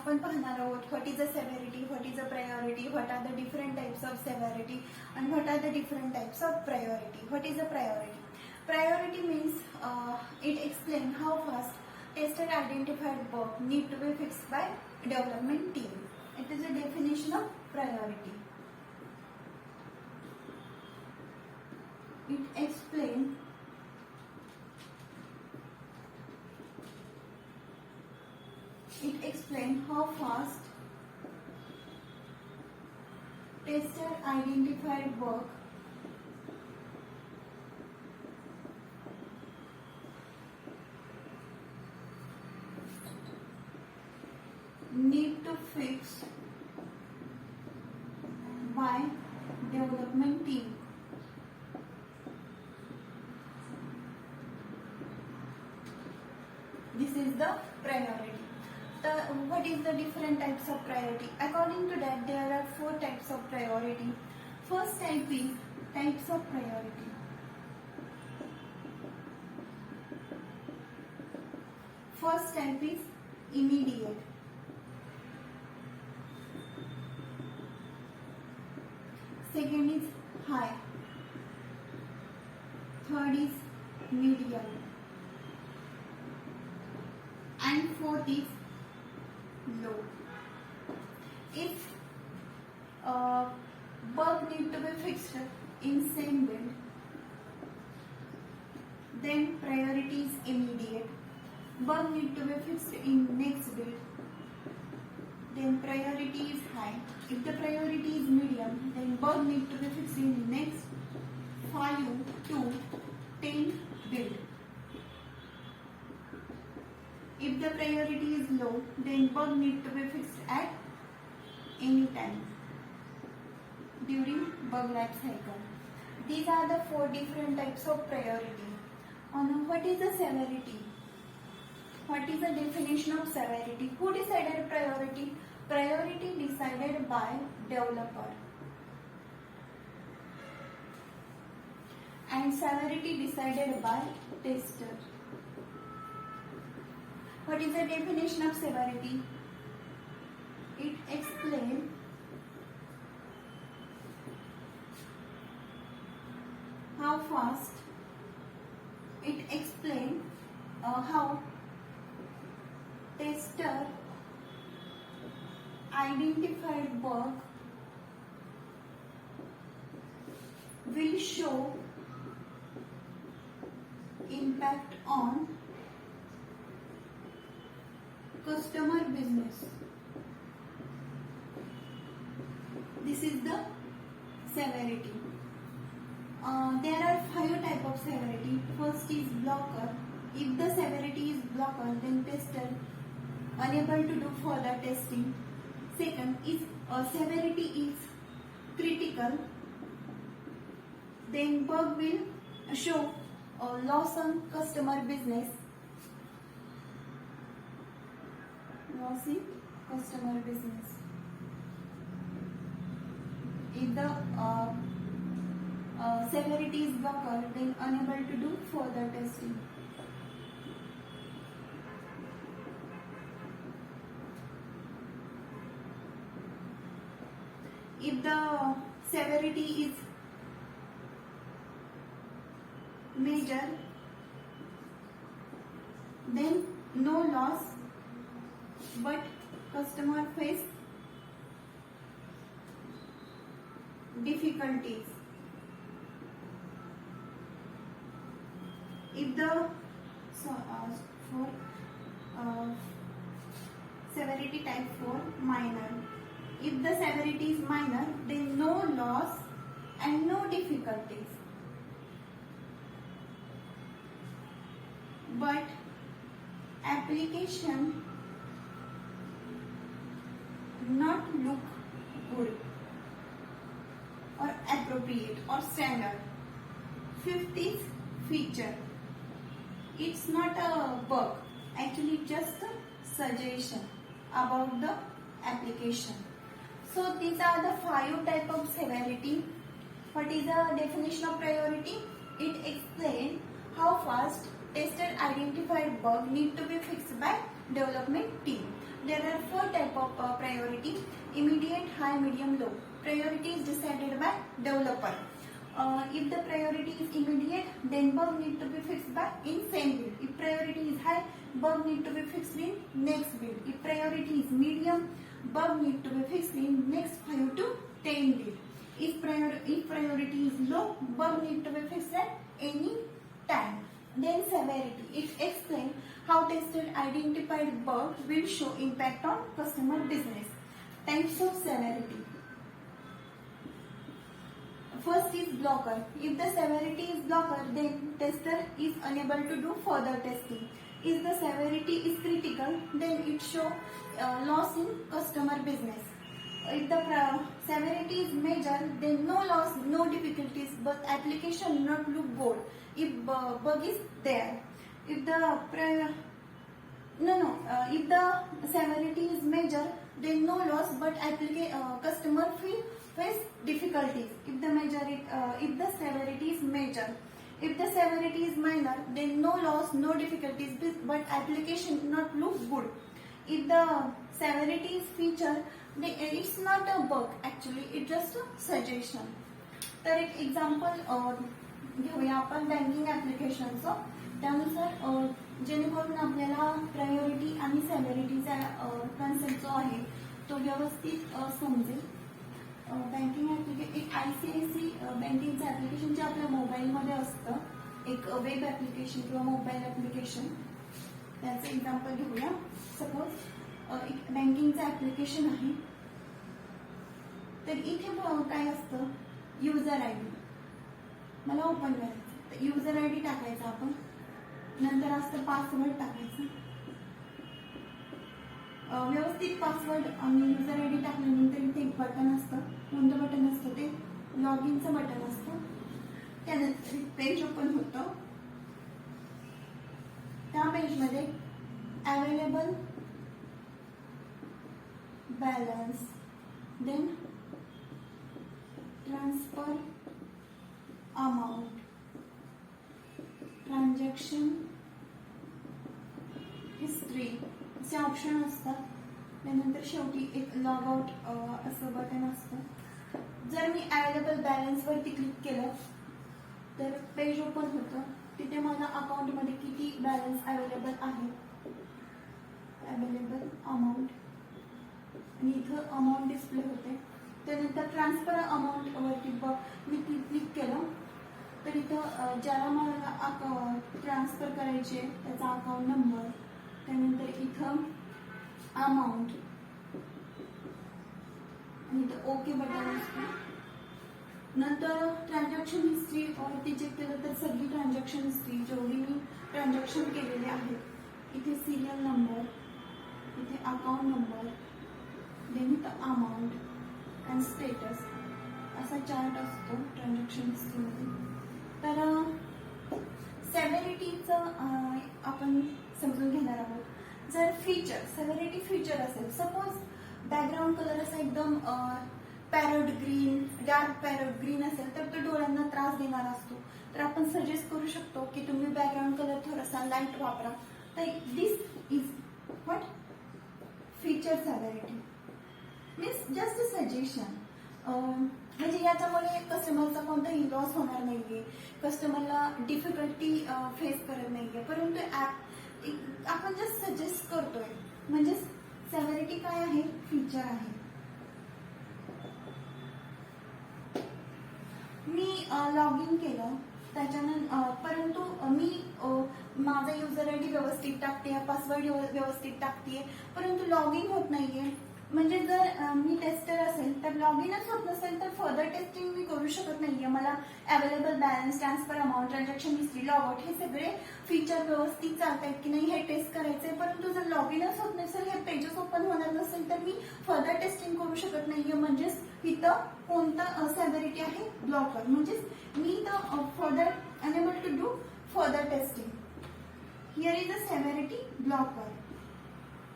आपण पाहणार आहोत what is a severity, what is a priority, what are the different types of severity and what are the different types of priority. What is a priority? Priority means it explains how fast tested identified work need to be fixed by development team. It is a definition of priority. It explains how fast tested identified work need to fix by development team. This is the priority. What is the different types of priority? According to that, there are 4 types of priority. First type is types of priority. First type is immediate. Second is high. Third is medium. And fourth is low. If bug need to be fixed in same build, then priority is immediate. Bug need to be fixed in next build, then priority is high. If the priority is medium, then bug need to be fixed in next 5 to 10 build. If the priority is low, then bug need to be fixed at any time during bug life cycle. These are the 4 different types of priority. Now, what is the severity? What is the definition of severity? Who decided priority? Priority decided by developer. And severity decided by tester. What is the definition of severity? It explains how fast, it explains how tester identified work will show impact on customer business. This is the severity. There are 5 types of severity. First is blocker. If the severity is blocker, then tester unable to do further testing. Second is severity is critical. Then bug will show loss on customer business. Loss in customer business. If the severity is blocker, then unable to do further testing. If the severity is major, then no loss, but customer face difficulties. If the severity type 4 minor, if the severity is minor, then no loss and no difficulties, but application not look good or appropriate or standard. Fifth is feature. It's not a bug, actually just a suggestion about the application. So these are the 5 types of severity. What is the definition of priority? It explains how fast tested identified bug need to be fixed by development team. There are four type of priority: immediate, high, medium, low. Priority is decided by developer. If the priority is immediate, then bug need to be fixed by in same build. If priority is high, bug need to be fixed in next build. If priority is medium, bug need to be fixed in next 5 to 10 build. If priority is low, bug need to be fixed at any time. Then severity. It explains how tested identified bug will show impact on customer business. Types of severity. First is blocker. If the severity is blocker, then tester is unable to do further testing. If the severity is critical, then it show loss in customer business. If the severity is major, then no loss, no difficulties, but application not look good. If bug is there. If the if the severity is major, then no loss, but customer face difficulties. If the severity is major. If the severity is minor, then no loss, no difficulties, but application not look good. If the severity is feature, it's not a bug actually, it's just a suggestion. तर एक example घेऊया आपण banking ॲप्लिकेशनचं. त्यानुसार जेणेकरून आपल्याला priority आणि सेव्हरिटीचा concept जो आहे तो व्यवस्थित समजेल. बँकिंग एक ICICI बँकिंगचं ॲप्लिकेशन जे आपल्या मोबाईलमध्ये असतं, एक वेब ॲप्लिकेशन किंवा मोबाईल ॲप्लिकेशन, त्याचं एक्झाम्पल घेऊया. सपोज एक बँकिंगचं ॲप्लिकेशन आहे. तर इथे काय असतं, युजर ID मला ओपन करायचं. तर युजर ID टाकायचा आपण, नंतर असतं पासवर्ड टाकायचं. व्यवस्थित पासवर्ड आणि युजर ID टाकल्यानंतर इथे एक बटन असतं. कोणतं बटन असतं ते लॉग इनचं बटन असतं. त्यानंतर पेज ओपन होतं. त्या पेजमध्ये available balance, then transfer amount, transaction history असे ऑप्शन असतात. त्यानंतर शेवटी एक लॉग आउट असं बटन असतं. जर मी अवेलेबल बॅलन्स वरती क्लिक केलं तर पेज ओपन होतं. तिथे माझ्या अकाउंटमध्ये किती बॅलन्स अवेलेबल आहे, अवेलेबल अमाऊंट, आणि इथं अमाऊंट डिस्प्ले होते. त्यानंतर ट्रान्सफर अमाऊंट वरती मी क्लिक केलं तर इथं ज्याला मला ट्रान्सफर करायचे त्याचा अकाउंट नंबर, त्यानंतर इथं अमाऊंट आणि इथं ओके बटन असतं. नंतर ट्रान्झॅक्शन हिस्ट्री वरती चेक केलं तर सगळी ट्रान्झॅक्शन हिस्ट्री जेवढी मी ट्रान्झॅक्शन केलेले आहेत, इथे सिरियल नंबर, इथे अकाउंट नंबर, देन इथं अमाऊंट अँड स्टेटस असा चार्ट असतो ट्रान्झॅक्शन हिस्ट्रीमध्ये. तर सेव्हरिटीचं आपण समजून घेणार आहोत. जर सेव्हरिटी फीचर असेल, सपोज बॅकग्राऊंड कलर असा एकदम parrot green, dark parrot green असेल तर तो डोळ्यांना त्रास देणारा असतो. तर आपण सजेस्ट करू शकतो की तुम्ही बॅकग्राऊंड कलर थोडासा लाईट वापरा. तर this is what feature severity means just a suggestion. म्हणजे याच्यामुळे कस्टमरचा कोणताही लॉस होणार नाहीये, कस्टमरला डिफिकल्टी फेस करत नाहीये, परंतु आपण जस्ट सजेस्ट करतोय. म्हणजे सेव्हरिटी काय आहे, फीचर आहे. मी लॉग इन केलं त्याच्यानंतर, परंतु मी माझा युजर ID व्यवस्थित टाकते, पासवर्ड व्यवस्थित टाकते, परंतु लॉग इन होत नाहीये. म्हणजे जर मी टेस्टर असेल तर लॉग इनच होत नसेल तर फर्दर टेस्टिंग मी करू शकत नाहीये. मला available balance, transfer amount, transaction history, log out हे सगळे फीचर व्यवस्थित चालतायत की नाही हे टेस्ट करायचंय. परंतु जर लॉग इनच होत नसेल, हे पेजेस ओपन होणार नसेल तर मी फर्दर टेस्टिंग करू शकत नाहीये. म्हणजेच इथं कोणता सेव्हरिटी आहे, ब्लॉकर. म्हणजेच मी इथं further enable to do further testing. Here is a severity blocker.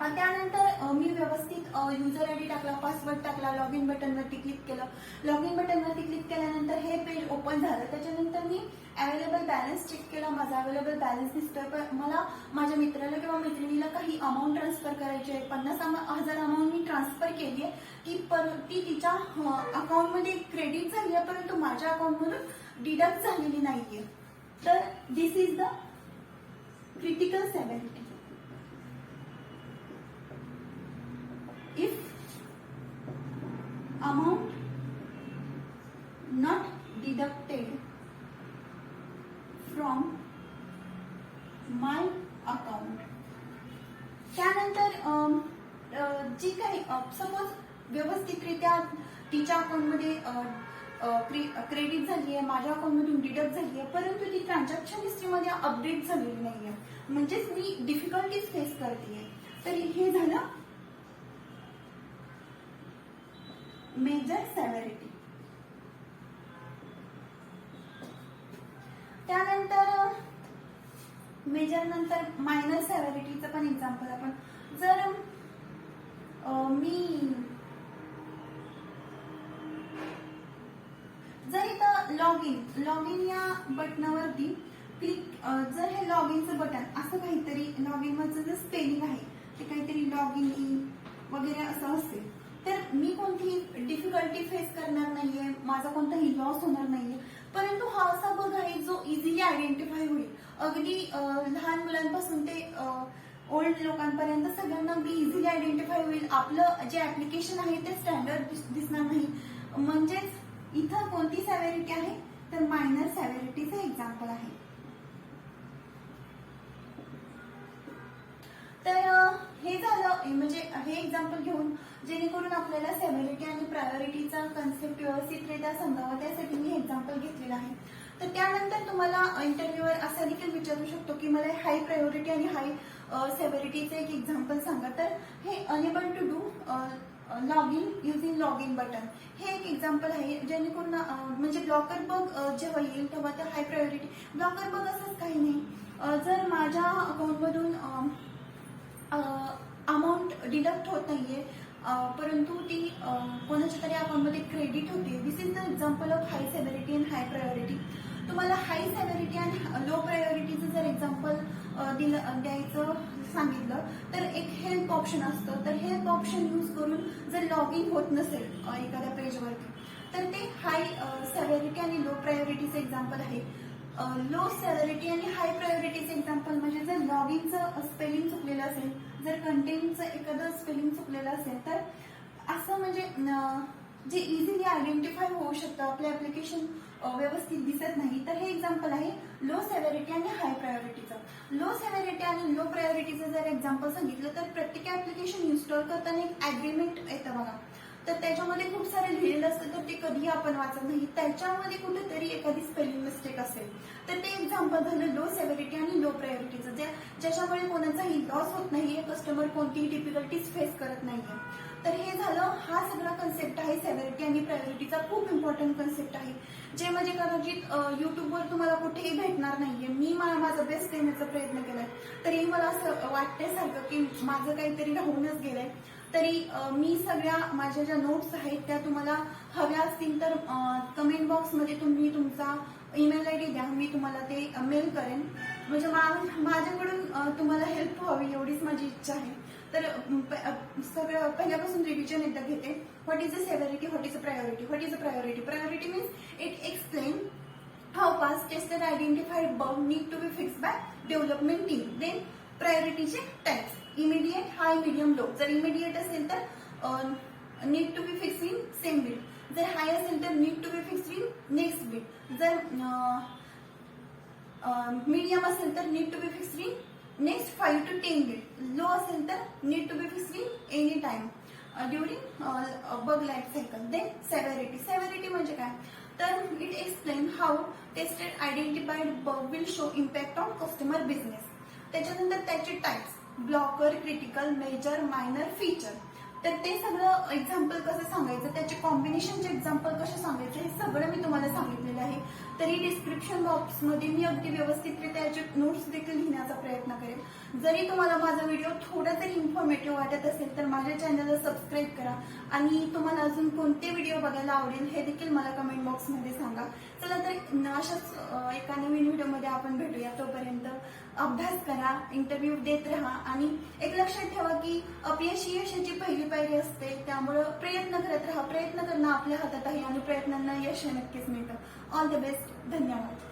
त्यानंतर मी व्यवस्थित युजर आयडी टाकला, पासवर्ड टाकला, लॉग इन बटनवरती क्लिक केलं. लॉग इन बटनवरती क्लिक केल्यानंतर हे पेज ओपन झालं. त्याच्यानंतर मी अवेलेबल बॅलन्स चेक केला. माझा अवेलेबल बॅलन्स दिसतोय, पण मला माझ्या मित्राला किंवा मैत्रिणीला काही अमाऊंट ट्रान्सफर करायची आहे. 50,000 अमाऊंट मी ट्रान्सफर केली आहे, ती तिच्या अकाउंटमध्ये क्रेडिट झाली आहे, परंतु माझ्या अकाउंटमधून डिडक्ट झालेली नाहीये. तर this is the critical severity. If amount not deducted from my account. त्यानंतर जी काही सपोज व्यवस्थितरित्या तिच्या अकाउंटमध्ये क्रेडिट झाली आहे, माझ्या अकाउंटमधून डिडक्ट झाली आहे, परंतु ती ट्रान्झॅक्शन हिस्ट्रीमध्ये अपडेट झालेली नाहीये, म्हणजेच मी डिफिकल्टीज फेस करते. तर हे झालं मेजर सेव्हरिटी. त्यानंतर मेजर नंतर मायनर सेव्हरिटीचं पण एक्झाम्पल आपण जर इथं लॉग इन या बटनावरती क्लिक, जर हे लॉग इनचं बटन असं काहीतरी, लॉग इन वरचं जे स्पेलिंग आहे ते काहीतरी लॉग इन वगैरे असं असेल, तर मी कोणतीही डिफिकल्टी फेस करणार नाहीये, माझा कोणताही लॉस होणार नाहीये. परंतु हा असा बग आहे जो इझिली आयडेंटिफाय होईल. अगदी लहान मुलांपासून ते ओल्ड लोकांपर्यंत सगळ्यांना अगदी इझिली आयडेंटिफाय होईल. आपलं जे ऍप्लिकेशन आहे ते स्टँडर्ड दिसणार नाही. म्हणजेच इथं कोणती सेव्हरिटी आहे, तर मायनर सेव्हरिटीचं एक्झाम्पल आहे. तर हे झालं, म्हणजे हे एक्झाम्पल घेऊन जेणेकरून आपल्याला सेव्हरिटी आणि प्रायोरिटीचा कन्सेप्ट व्यवस्थितरित्या समजावा, त्यासाठी मी एक्झाम्पल घेतलेलं आहे. तर त्यानंतर तुम्हाला इंटरव्ह्यूवर असं देखील विचारू शकतो की मला हाय प्रायोरिटी आणि हाय सेव्हरिटीचं एक एक्झाम्पल सांगा. तर हे enable to do log in using log in button हे एक एक्झाम्पल आहे. जेणेकरून म्हणजे ब्लॉकर बग जेव्हा येईल तेव्हा ते हाय प्रायोरिटी. ब्लॉकर बग असंच काही नाही, जर माझ्या अकाउंटमधून अमाऊंट डिडक्ट होत नाहीये, परंतु ती कोणाच्या तरी अकाउंटमध्ये क्रेडिट होते, this is the example of high severity and high priority. तुम्हाला हाय सेव्हरिटी आणि लो प्रायोरिटीचं जर एक्झाम्पल द्यायचं सांगितलं तर एक हेल्प ऑप्शन असतं. तर हेल्प ऑप्शन यूज करून जर लॉग इन होत नसेल एखाद्या पेजवरती, तर ते हाय सेव्हरिटी आणि लो प्रायोरिटीचं एक्झाम्पल आहे. लो सेव्हरिटी आणि हाय प्रायोरिटीचं एक्झाम्पल म्हणजे जर लॉग इनचं स्पेलिंग चुकलेलं असेल, जर कंटेंटचं एखादं स्पेलिंग चुकलेलं असेल, तर असं म्हणजे जे इझिली आयडेंटिफाय होऊ शकतं, आपलं ऍप्लिकेशन व्यवस्थित दिसत नाही, तर हे एक्झाम्पल आहे लो सेव्हरिटी आणि हाय प्रायोरिटीचं. लो सेव्हरिटी आणि लो प्रायोरिटीचं जर एक्झाम्पल सांगितलं तर प्रत्येक ऍप्लिकेशन इन्स्टॉल करताना एक अग्रीमेंट येतं बघा, तर त्याच्यामध्ये खूप सारे लिहिलेलं असतं, तर ते कधीही आपण वाचत नाही. त्याच्यामध्ये कुठेतरी एखादी स्पेलिंग मिस्टेक असेल तर ते एक्झाम्पल झालं लो सेव्हरिटी आणि लो प्रायोरिटीचं, ज्याच्यामुळे कोणाचाही लॉस होत नाहीये, कस्टमर कोणतीही डिफिकल्टीज फेस करत नाहीये. तर हे झालं, हा सगळा कन्सेप्ट आहे सेव्हरिटी आणि प्रायोरिटीचा, खूप इम्पॉर्टंट कन्सेप्ट आहे, जे म्हणजे कदाचित युट्यूबवर तुम्हाला कुठेही भेटणार नाहीये. मी माझा बेस्ट देण्याचा प्रयत्न केलाय, तरी मला असं वाटतंय सारखं की माझं काहीतरी राहूनच गेलंय. तरी मी सगळ्या माझ्या ज्या नोट्स आहेत त्या तुम्हाला हव्या असतील तर कमेंट बॉक्समध्ये तुम्ही तुमचा ईमेल आयडी द्या, मी तुम्हाला ते मेल करेन. म्हणजे माझ्याकडून तुम्हाला हेल्प व्हावी एवढीच माझी इच्छा आहे. तर सगळं पहिल्यापासून रिव्हिजन एकदा घेते. What is a severity, what is a priority. What is a priority? Priority means it explain how past tested identified bug need to be fixed by development team. Then प्रायोरिटीचे types, immediate, high, medium, low. जर immediate असेल तर need to be fix in same beat. जर high असेल तर need to be fix in next beat. जर medium असेल तर need to be fix in next 5 to 10 beat. Low असेल तर need to be fix in any time during bug life cycle. Then severity. Severity म्हणजे काय, तर it explain how tested identified bug will show impact on customer business. त्याच्यानंतर त्याचे types, blocker, critical, major, minor, feature. तर ते सगळं example कसं सांगायचं, त्याचे कॉम्बिनेशनचे एक्झाम्पल कसे सांगायचे, हे सगळं मी तुम्हाला सांगितलेलं आहे. तरी डिस्क्रिप्शन बॉक्समध्ये मी अगदी व्यवस्थितरित्या याचे नोट्स देखील लिहिण्याचा प्रयत्न करेन. जरी तुम्हाला माझा व्हिडिओ थोडा जरी इन्फॉर्मेटिव्ह वाटत असेल तर माझ्या चॅनलला सबस्क्राईब करा आणि तुम्हाला अजून कोणते व्हिडिओ बघायला आवडेल हे देखील मला कमेंट बॉक्समध्ये सांगा. चला तर अशाच एका नवीन व्हिडिओमध्ये आपण भेटूया. तोपर्यंत अभ्यास करा, इंटरव्ह्यू देत राहा आणि एक लक्षात ठेवा की अपयश ही यशाची पहिली पायरी असते. त्यामुळं प्रयत्न करत राहा. प्रयत्न करणं आपल्या हातात आहे आणि प्रयत्नांना यश नक्कीच मिळतं. All the best. धन्यवाद.